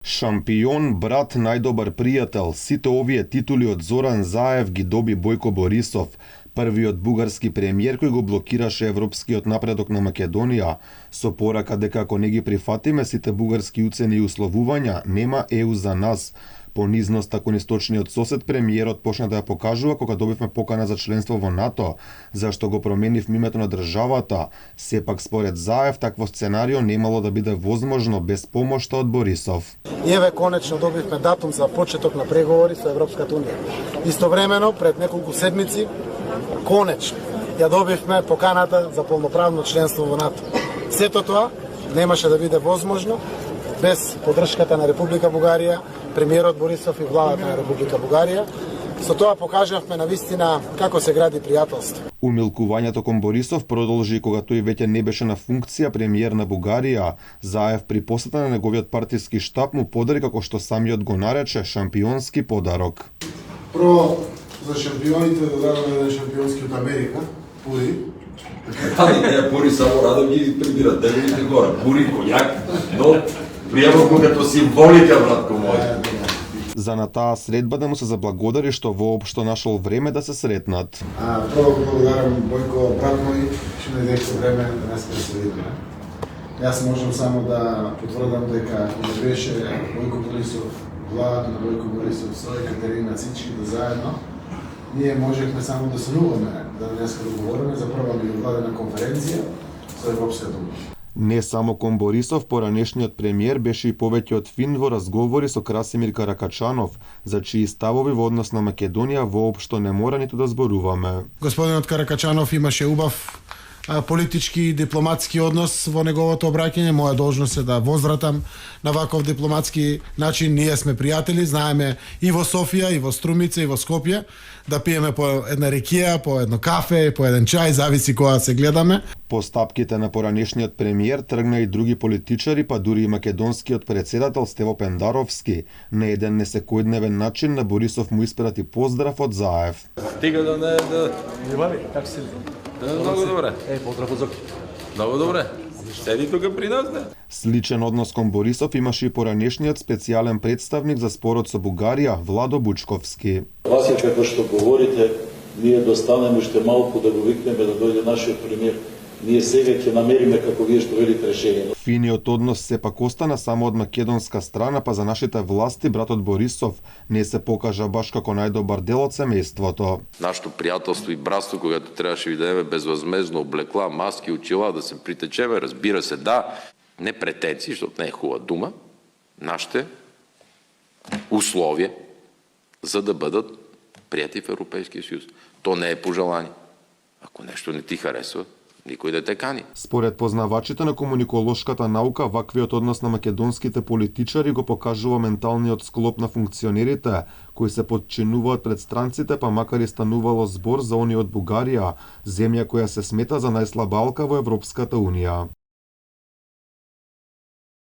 Шампион, брат, најдобар пријател, сите овие титули од Зоран Заев ги доби Бојко Борисов, првиот бугарски премиер кој го блокираше европскиот напредок на Македонија, со порака дека ако не ги прифатиме сите бугарски уцени и условувања, нема ЕУ за нас. Понизноста кон источниот сосед премиерот почна да ја покажува кога добивме покана за членство во НАТО, зашто го променив името на државата. Сепак според Заев такво сценарио немало да биде возможно без помошта од Борисов. Еве конечно добивме датум за почеток на преговори со Европската унија. Истовремено пред неколку седмици конечно ја добивме поканата за полноправно членство во НАТО. Сето тоа немаше да биде возможно без поддршката на Република Бугарија, премиерот Борисов и владата на Република Бугарија. Со тоа покажавме навистина како се гради пријателство. Умилкувањето кон Борисов продолжи кога тој веќе не беше на функција премиер на Бугарија. Заев при посета на неговиот партиски штаб му подари, како што самиот го нарече, шампионски подарок. Прво за шампионите да дадаме еден шампионски од Америка, пури. Не, пури само радо ги прибират, девилите гора. Пури, коњак, но пријаво го като символика, братко мој. За на таа средба да му се заблагодари што воопшто нашол време да се сретнат. Прво го благодарам Бојко, брат мој, што ми дадете време да нас преседиме. Јас можам само да потврдам дека кога беше Бојко Борисов, владата на Бојко Борисов со Екатерина Цичките заедно, ние можехме само да сонуваме да денеска договориме за прва меѓувладена конференција со Европската унија. Не само кон Борисов, поранешниот премиер беше и повеќе од фин во разговори со Красимир Каракачанов, за чии ставови во однос на Македонија воопшто не мора ниту да зборуваме. Господинот Каракачанов имаше убав политички и дипломатски однос во неговото обраќање. Моја должност е да возвратам на ваков дипломатски начин. Ние сме пријатели, знаеме и во Софија, и во Струмица, и во Скопје, да пиеме по една рекија, по едно кафе, по еден чај, зависи кога се гледаме. По стапките на поранешниот премиер тргна и други политичари, па дури и македонскиот председател Стево Пендаровски. На еден несекојдневен начин на Борисов му испрати поздрав од Заев. Стига да не да... Иване, како си? Много добре. Поздрав од Зоки. Много добре. Седи тука при нас, да. Сличен однос кон Борисов имаше и поранешниот специјален представник за спорот со Бугарија, Владо Бучковски. Вас е како што говорите, ние достанеме уште малку да го викнеме да дојде нашиот премиер. Ние сега ќе намериме, како вие што велите, решение. Финиот однос сепак остана само од македонска страна, па за нашите власти братот Борисов не се покажа баш како најдобар дел од семејството. Нашето пријателство и братство, когато трябваше ви дадеме безвъзмездно облекла, маски, очила, да се притечеме, разбира се, да, не претенции, защото не е хубава дума, нашите условия, за да бъдат прияти в Европейския съюз. То не е пожелание. Ако нещо не ти харесва, никој да те кани. Според познавачите на комуниколошката наука, ваквиот однос на македонските политичари го покажува менталниот склоп на функционерите, кои се подчинуваат пред странците, па макар и станувало збор за они од Бугарија, земја која се смета за најслабалка во Европската унија.